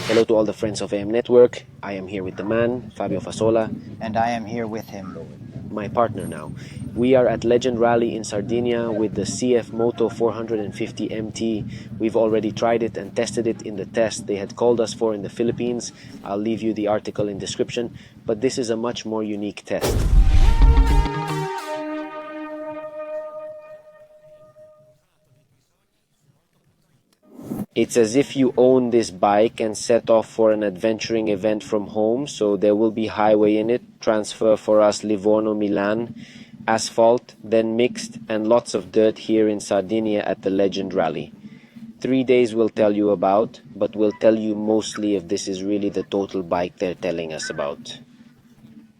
Hello to all the friends of AM Network. I am here with the man, Fabio Fasola. And I am here with him. My partner now. We are at Legend Rally in Sardinia with the CF Moto 450 MT. We've already tried it and tested it in the test they had called us for in the Philippines. I'll leave you the article in description, but this is a much more unique test. It's as if you own this bike and set off for an adventuring event from home, so there will be highway in it, transfer for us Livorno-Milan, asphalt, then mixed, and lots of dirt here in Sardinia at the Legend Rally. 3 days we'll tell you about, but we'll tell you mostly if this is really the total bike they're telling us about.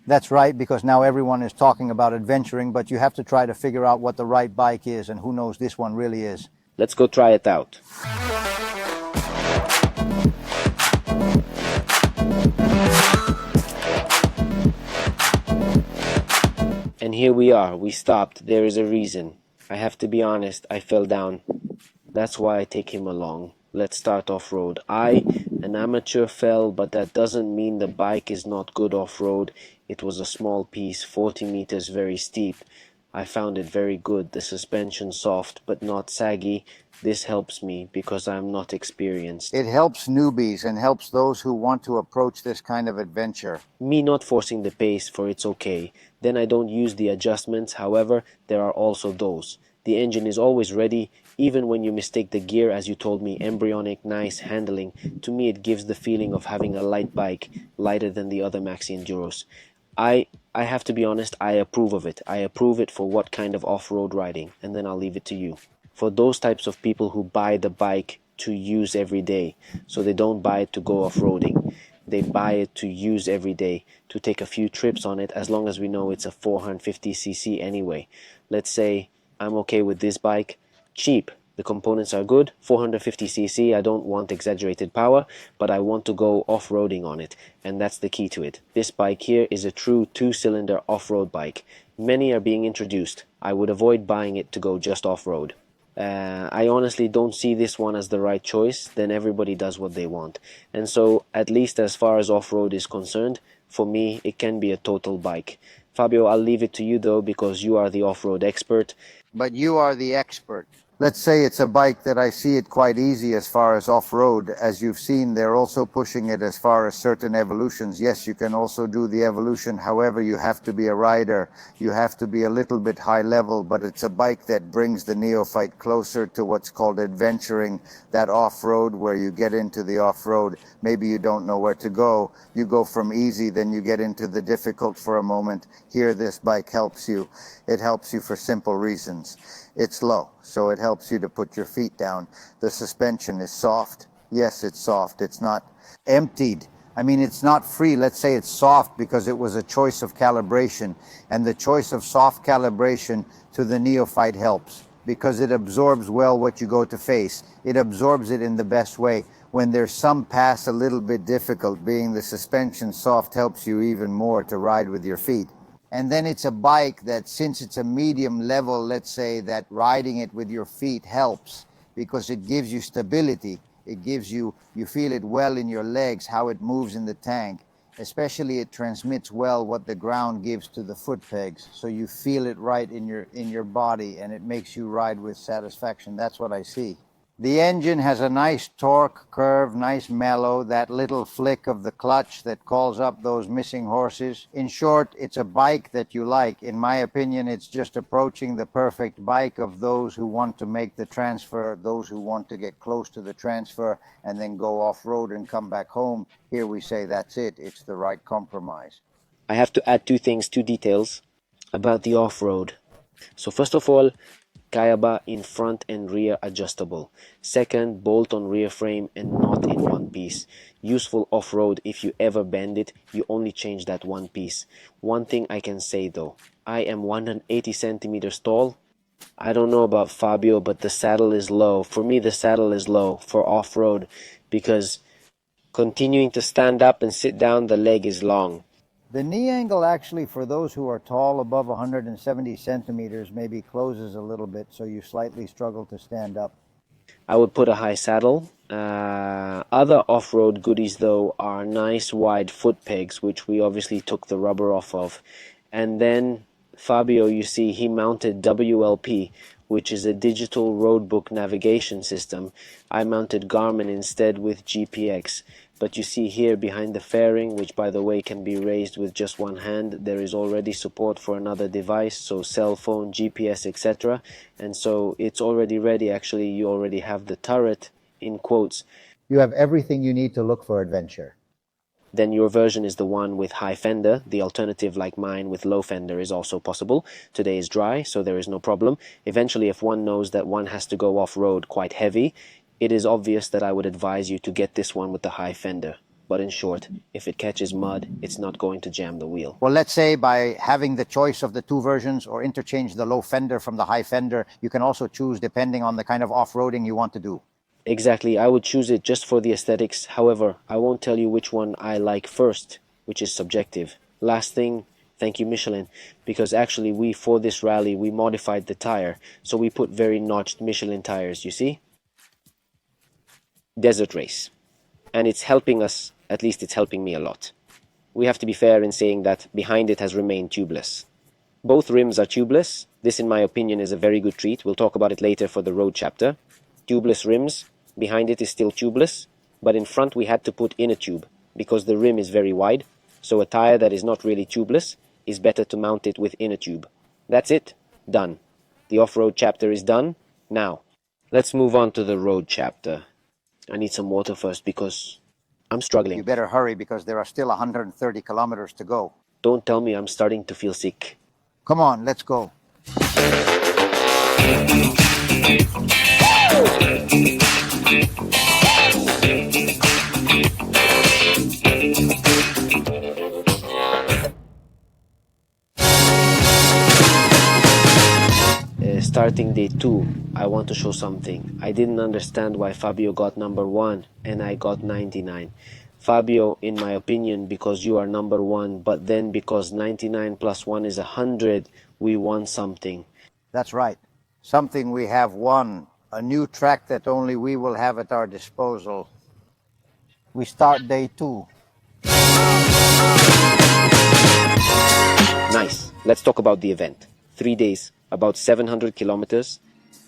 That's right, because now everyone is talking about adventuring, but you have to try to figure out what the right bike is, and who knows this one really is. Let's go try it out. And here we are, we stopped, there is a reason. I have to be honest, I fell down. That's why I take him along. Let's start off-road. I, an amateur, fell, but that doesn't mean the bike is not good off-road. It was a small piece, 40 meters, very steep. I found it very good, the suspension soft but not saggy. This helps me because I'm not experienced. It helps newbies and helps those who want to approach this kind of adventure. Me not forcing the pace, for it's okay. Then I don't use the adjustments, however, there are also those. The engine is always ready, even when you mistake the gear, as you told me, embryonic, nice handling. To me it gives the feeling of having a light bike, lighter than the other Maxi Enduros. I have to be honest, I approve of it. I approve it for what kind of off-road riding, and then I'll leave it to you. For those types of people who buy the bike to use every day, so they don't buy it to go off-roading. They buy it to use every day, to take a few trips on it, as long as we know it's a 450cc anyway. Let's say I'm okay with this bike, cheap. The components are good, 450cc, I don't want exaggerated power, but I want to go off-roading on it, and that's the key to it. This bike here is a true two-cylinder off-road bike. Many are being introduced. I would avoid buying it to go just off-road. I honestly don't see this one as the right choice. Then everybody does what they want. And so, at least as far as off-road is concerned, for me, it can be a total bike. Fabio, I'll leave it to you though, because you are the off-road expert. But you are the expert. Let's say it's a bike that I see it quite easy as far as off-road. As you've seen, they're also pushing it as far as certain evolutions. Yes, you can also do the evolution. However, you have to be a rider. You have to be a little bit high level, but it's a bike that brings the neophyte closer to what's called adventuring, that off-road where you get into the off-road. Maybe you don't know where to go. You go from easy, then you get into the difficult for a moment. Here, this bike helps you. It helps you for simple reasons. It's low, so it helps you to put your feet down. The suspension is soft. Yes, it's soft. It's not emptied. I mean, it's not free. Let's say it's soft because it was a choice of calibration. And the choice of soft calibration to the neophyte helps because it absorbs well what you go to face. It absorbs it in the best way. When there's some pass a little bit difficult, being the suspension soft helps you even more to ride with your feet. And then it's a bike that, since it's a medium level, let's say that riding it with your feet helps because it gives you stability. It gives you feel it well in your legs, how it moves in the tank. Especially it transmits well what the ground gives to the foot pegs. So you feel it right in your body and it makes you ride with satisfaction. That's what I see. The engine has a nice torque curve, nice mellow, that little flick of the clutch that calls up those missing horses. In short, it's a bike that you like. In my opinion, it's just approaching the perfect bike of those who want to make the transfer, those who want to get close to the transfer and then go off-road and come back home. Here we say that's it. It's the right compromise. I have to add two details about the off-road. So first of all, Kayaba in front and rear adjustable. Second, bolt on rear frame and not in one piece. Useful off-road. If you ever bend it, you only change that one piece. One thing I can say though, I am 180 centimeters tall. I don't know about Fabio, but the saddle is low. For me, the saddle is low for off-road because continuing to stand up and sit down, the leg is long. The knee angle actually, for those who are tall above 170 centimeters, maybe closes a little bit, so you slightly struggle to stand up. I would put a high saddle. I'll Other off-road goodies though are nice wide foot pegs, which we obviously took the rubber off of. And then Fabio, you see, he mounted WLP, which is a digital roadbook navigation system. I mounted Garmin instead with GPX. But you see here behind the fairing, which by the way can be raised with just one hand, there is already support for another device, so cell phone, GPS, etc. And so it's already ready. Actually, you already have the turret, in quotes. You have everything you need to look for adventure. Then your version is the one with high fender. The alternative, like mine, with low fender is also possible. Today is dry, so there is no problem. Eventually, if one knows that one has to go off-road quite heavy, it is obvious that I would advise you to get this one with the high fender. But in short, if it catches mud, it's not going to jam the wheel. Well, let's say by having the choice of the two versions or interchange the low fender from the high fender, you can also choose depending on the kind of off-roading you want to do. Exactly, I would choose it just for the aesthetics. However, I won't tell you which one I like first, which is subjective. Last thing, thank you Michelin, because actually for this rally, we modified the tire. So we put very notched Michelin tires, you see? Desert race. And it's helping us, at least it's helping me a lot. We have to be fair in saying that behind it has remained tubeless. Both rims are tubeless. This, in my opinion, is a very good treat. We'll talk about it later for the road chapter. Tubeless rims. Behind it is still tubeless, but in front we had to put in a tube because the rim is very wide, so a tire that is not really tubeless is better to mount it within a tube. That's it. Done. The off-road chapter is done. Now, let's move on to the road chapter. I need some water first because I'm struggling. You better hurry because there are still 130 kilometers to go. Don't tell me I'm starting to feel sick. Come on, let's go. Starting day 2, I want to show something. I didn't understand why Fabio got number 1 and I got 99. Fabio, in my opinion, because you are number 1, but then because 99 plus 1 is 100, we won something. That's right. Something we have won. A new track that only we will have at our disposal. We start day 2. Nice. Let's talk about the event. 3 days, about 700 kilometers.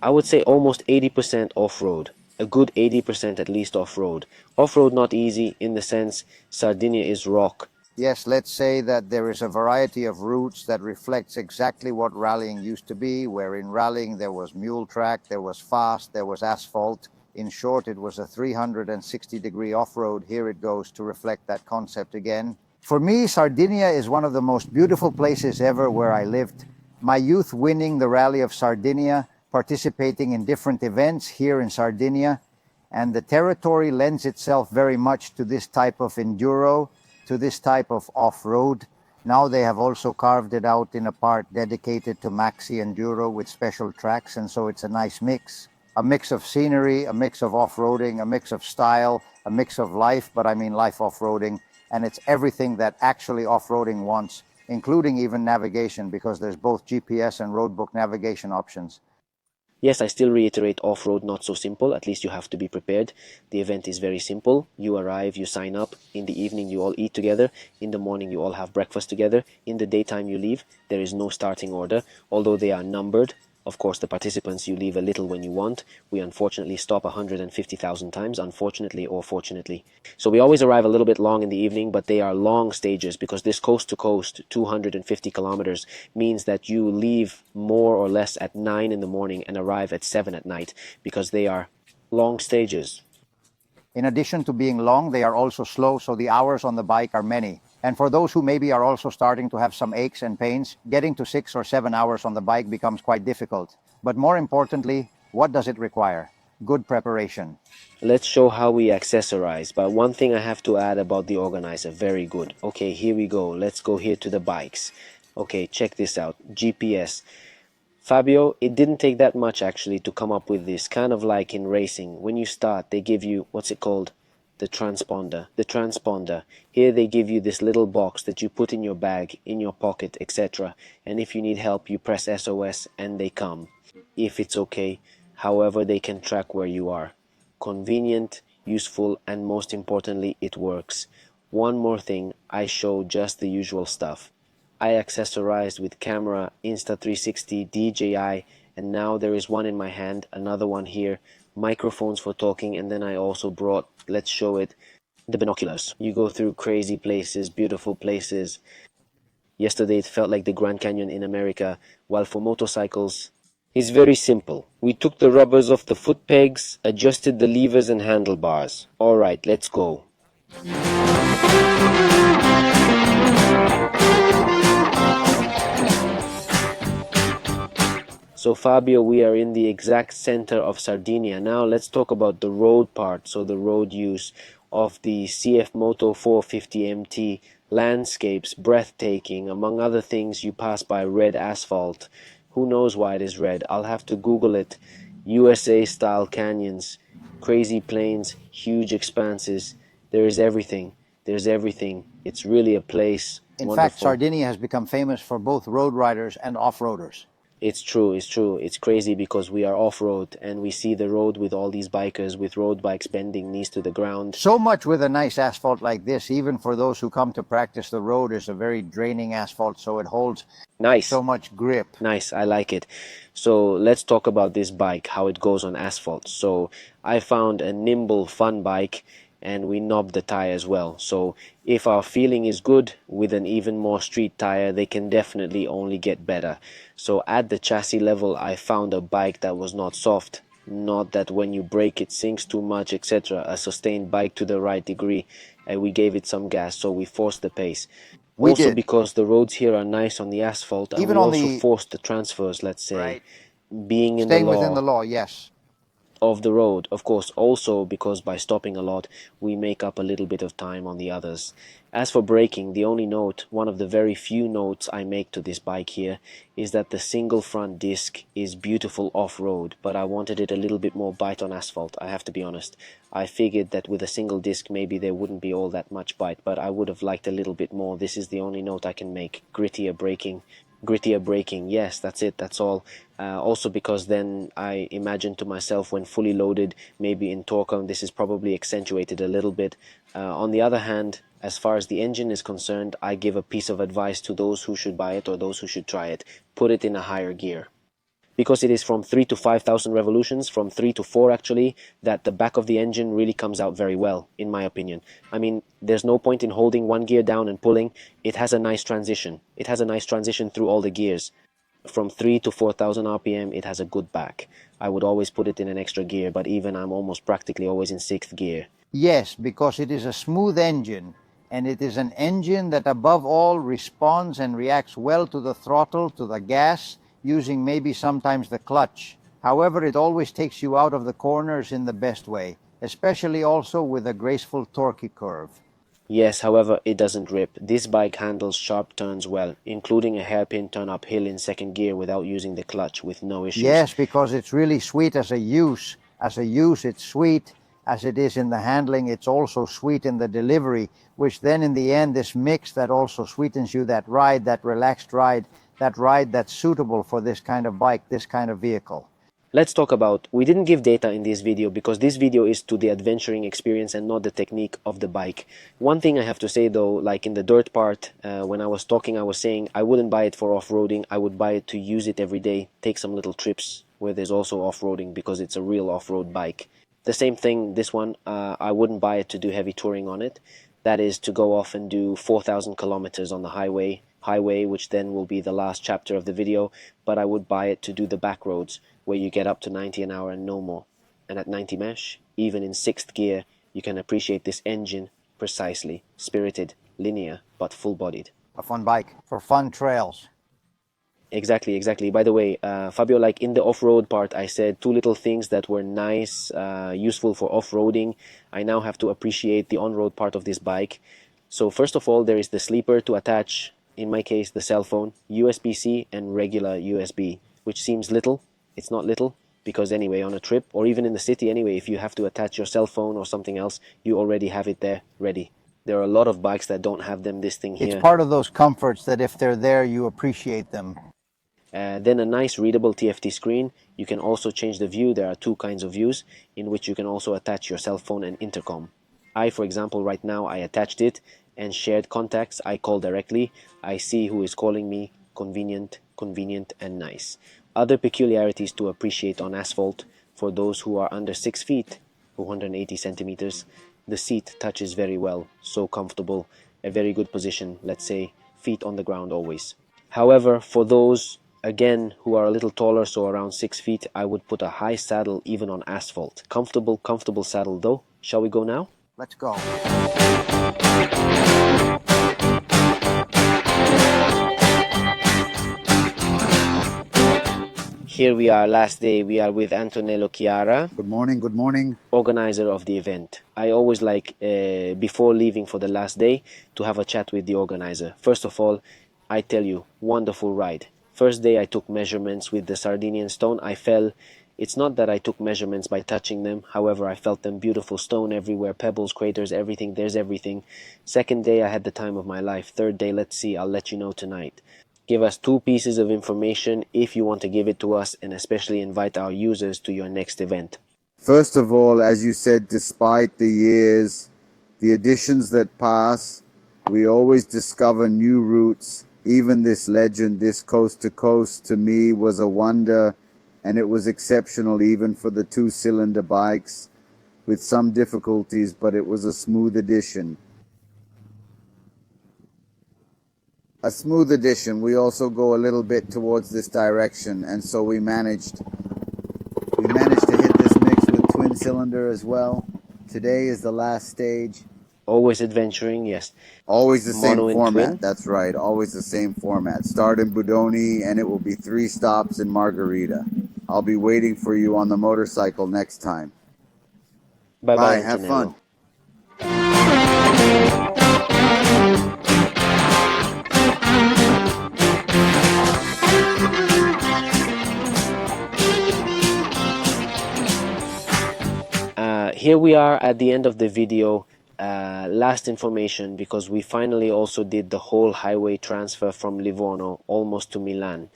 I would say almost 80% off-road. A good 80% at least off-road. Off-road not easy in the sense Sardinia is rock. Yes, let's say that there is a variety of routes that reflects exactly what rallying used to be, where in rallying there was mule track, there was fast, there was asphalt. In short, it was a 360-degree off-road. Here it goes to reflect that concept again. For me, Sardinia is one of the most beautiful places ever where I lived. My youth winning the Rally of Sardinia, participating in different events here in Sardinia, and the territory lends itself very much to this type of enduro, to this type of off-road. Now they have also carved it out in a part dedicated to maxi enduro with special tracks, and so it's a nice mix. A mix of scenery, a mix of off-roading, a mix of style, a mix of life, but I mean life off-roading, and it's everything that actually off-roading wants, including even navigation, because there's both GPS and roadbook navigation options. Yes, I still reiterate off-road not so simple, at least you have to be prepared. The event is very simple. You arrive, you sign up, in the evening you all eat together, in the morning you all have breakfast together, in the daytime you leave. There is no starting order, although they are numbered. Of course, the participants, you leave a little when you want. We unfortunately stop 150,000 times, unfortunately or fortunately. So we always arrive a little bit long in the evening, but they are long stages because this coast-to-coast, 250 kilometers, means that you leave more or less at 9 in the morning and arrive at 7 at night because they are long stages. In addition to being long, they are also slow, so the hours on the bike are many. And for those who maybe are also starting to have some aches and pains, getting to 6 or 7 hours on the bike becomes quite difficult. But more importantly, what does it require? Good preparation. Let's show how we accessorize, but one thing I have to add about the organizer, very good. Okay, here we go. Let's go here to the bikes. Okay, check this out. GPS. Fabio, it didn't take that much actually to come up with this, kind of like in racing. When you start, they give you, what's it called? The transponder. Here they give you this little box that you put in your bag, in your pocket, etc. And if you need help, you press SOS and they come. If it's okay, however, they can track where you are. Convenient, useful, and most importantly, it works. One more thing, I show just the usual stuff. I accessorized with camera, Insta360, DJI, and now there is one in my hand, another one here, microphones for talking, and then I also brought, let's show it, the binoculars. You go through crazy places, beautiful places. Yesterday it felt like the Grand Canyon in America, while for motorcycles, it's very simple. We took the rubbers off the foot pegs, adjusted the levers and handlebars. Alright, let's go. So Fabio, we are in the exact center of Sardinia. Now let's talk about the road part, so the road use of the CF Moto 450 MT. Landscapes, breathtaking. Among other things, you pass by red asphalt. Who knows why it is red? I'll have to Google it. USA-style canyons, crazy plains, huge expanses. There is everything. There's everything. It's really a place. In Wonderful. fact, Sardinia has become famous for both road riders and off-roaders. It's true, it's true. It's crazy because we are off-road and we see the road with all these bikers with road bikes bending knees to the ground. So much with a nice asphalt like this, even for those who come to practice the road, is a very draining asphalt, so it holds Nice. so much grip. Nice, I like it. So let's talk about this bike, how it goes on asphalt. So I found a nimble, fun bike and we knobbed the tire as well. So if our feeling is good with an even more street tire, they can definitely only get better. So at the chassis level, I found a bike that was not soft, not that when you brake it sinks too much, etc. A sustained bike to the right degree, and we gave it some gas, so we forced the pace. We Also did. because the roads here are nice on the asphalt, and Even we on also the- forced the transfers, let's say. Right. Being in Staying the law within the law, yes. of the road, of course, also because by stopping a lot we make up a little bit of time on the others. As for braking, the only note, one of the very few notes I make to this bike here, is that the single front disc is beautiful off-road, but I wanted it a little bit more bite on asphalt, I have to be honest. I figured that with a single disc maybe there wouldn't be all that much bite, but I would have liked a little bit more. This is the only note I can make. Grittier braking, yes, that's it, that's all. Also because then I imagine to myself when fully loaded, maybe in Torque, this is probably accentuated a little bit. On the other hand, as far as the engine is concerned, I give a piece of advice to those who should buy it or those who should try it. Put it in a higher gear. Because it is from 3 to 5,000 revolutions, from 3 to 4 actually, that the back of the engine really comes out very well, in my opinion. I mean, there's no point in holding one gear down and pulling. It has a nice transition. It has a nice transition through all the gears. From 3 to 4,000 RPM, it has a good back. I would always put it in an extra gear, but even I'm almost practically always in 6th gear. Yes, because it is a smooth engine, and it is an engine that above all responds and reacts well to the throttle, to the gas, using maybe sometimes the clutch. However, it always takes you out of the corners in the best way, especially also with a graceful torquey curve. Yes, however, it doesn't rip. This bike handles sharp turns well, including a hairpin turn uphill in 2nd gear without using the clutch, with no issues. Yes, because it's really sweet as a use. As a use, it's sweet. As it is in the handling, it's also sweet in the delivery, which then in the end, this mix that also sweetens you that ride, that relaxed ride, that ride that's suitable for this kind of bike, this kind of vehicle. Let's talk about, we didn't give data in this video because this video is to the adventuring experience and not the technique of the bike. One thing I have to say though, like in the dirt part, when I was talking, I was saying I wouldn't buy it for off-roading. I would buy it to use it every day, take some little trips where there's also off-roading because it's a real off-road bike. The same thing, this one, I wouldn't buy it to do heavy touring on it. That is to go off and do 4,000 kilometers on the highway, which then will be the last chapter of the video, but I would buy it to do the back roads where you get up to 90 an hour and no more. And at 90 mesh, even in 6th gear, you can appreciate this engine precisely, spirited, linear, but full-bodied. A fun bike for fun trails. Exactly. By the way, Fabio, like in the off-road part, I said 2 little things that were nice, useful for off-roading. I now have to appreciate the on-road part of this bike. So first of all, there is the sleeper to attach, in my case, the cell phone, USB-C and regular USB, which seems little. It's not little, because anyway, on a trip, or even in the city anyway, if you have to attach your cell phone or something else, you already have it there, ready. There are a lot of bikes that don't have this thing here. It's part of those comforts that if they're there, you appreciate them. Then a nice readable TFT screen. You can also change the view. There are two kinds of views in which you can also attach your cell phone and intercom. For example, right now I attached it and shared contacts. I call directly. I see who is calling me. Convenient and nice. Other peculiarities to appreciate on asphalt for those who are under 6 feet, 280 centimeters. The seat touches very well, so comfortable, a very good position, let's say, feet on the ground always. However, for those, again, who are a little taller, so around 6 feet, I would put a high saddle even on asphalt. Comfortable saddle though. Shall we go now? Let's go. Here we are, last day. We are with Antonello Chiara, Good morning, good morning. organizer of the event. I always like, before leaving for the last day, to have a chat with the organizer. First of all, I tell you, wonderful ride. First day I took measurements with the Sardinian stone. I fell. It's not that I took measurements by touching them, however, I felt them. Beautiful stone everywhere, pebbles, craters, everything, there's everything. Second day I had the time of my life. Third day, let's see, I'll let you know tonight. Give us 2 pieces of information if you want to give it to us, and especially invite our users to your next event. First of all, as you said, despite the years, the editions that pass, we always discover new routes. Even this legend, this coast to coast, to me was a wonder, and it was exceptional even for the 2-cylinder bikes, with some difficulties, but it was a smooth edition. A smooth edition. We also go a little bit towards this direction, and so we managed to hit this mix with twin cylinder as well. Today is the last stage. Always adventuring, yes. Always the same Mono and format. twin? That's right. Always the same format. Start in Budoni, and it will be 3 stops in Margarita. I'll be waiting for you on the motorcycle next time. Bye, Have Antonello. fun. Here we are at the end of the video. Last information, because we finally also did the whole highway transfer from Livorno almost to Milan.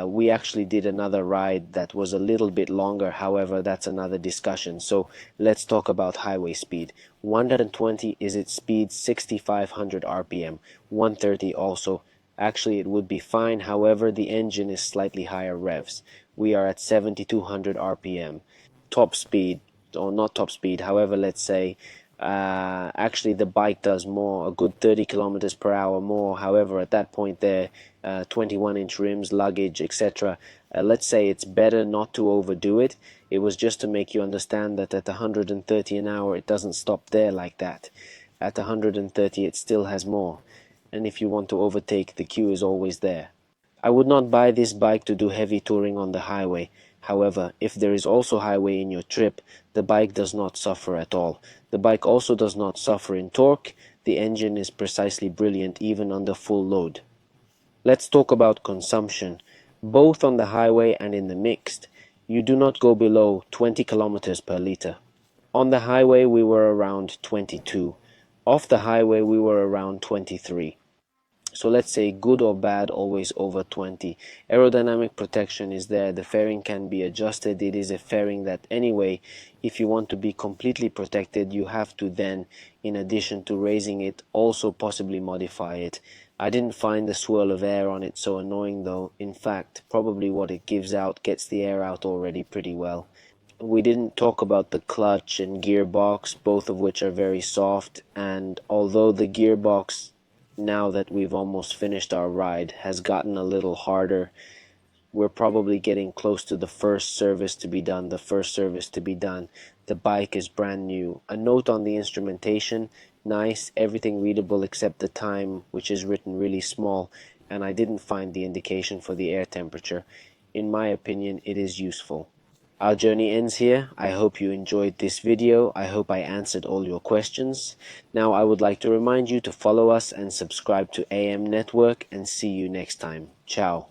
We actually did another ride that was a little bit longer, however that's another discussion. So let's talk about highway speed. 120 is its speed, 6500 rpm. 130 also. Actually it would be fine, however the engine is slightly higher revs. We are at 7200 rpm. Top speed, or not top speed, however, let's say, actually the bike does more, a good 30 kilometers per hour more. However, at that point there, 21-inch rims, luggage, etc. Let's say it's better not to overdo it. It was just to make you understand that at 130 an hour it doesn't stop there like that. At 130 it still has more, and if you want to overtake, the queue is always there. I would not buy this bike to do heavy touring on the highway. However, if there is also highway in your trip, the bike does not suffer at all. The bike also does not suffer in torque. The engine is precisely brilliant even under full load. Let's talk about consumption. Both on the highway and in the mixed, you do not go below 20 kilometers per liter. On the highway we were around 22. Off the highway we were around 23. So let's say good or bad, always over 20. Aerodynamic protection is there. The fairing can be adjusted. It is a fairing that anyway, if you want to be completely protected, you have to then, in addition to raising it, also possibly modify it. I didn't find the swirl of air on it so annoying though. In fact, probably what it gives out gets the air out already pretty well. We didn't talk about the clutch and gearbox, both of which are very soft, and although the gearbox, now that we've almost finished our ride, has gotten a little harder, we're probably getting close to the first service to be done. The bike is brand new. A note on the instrumentation, nice, everything readable except the time, which is written really small, and I didn't find the indication for the air temperature. In my opinion, it is useful. Our journey ends here. I hope you enjoyed this video. I hope I answered all your questions. Now I would like to remind you to follow us and subscribe to AM Network, and see you next time. Ciao.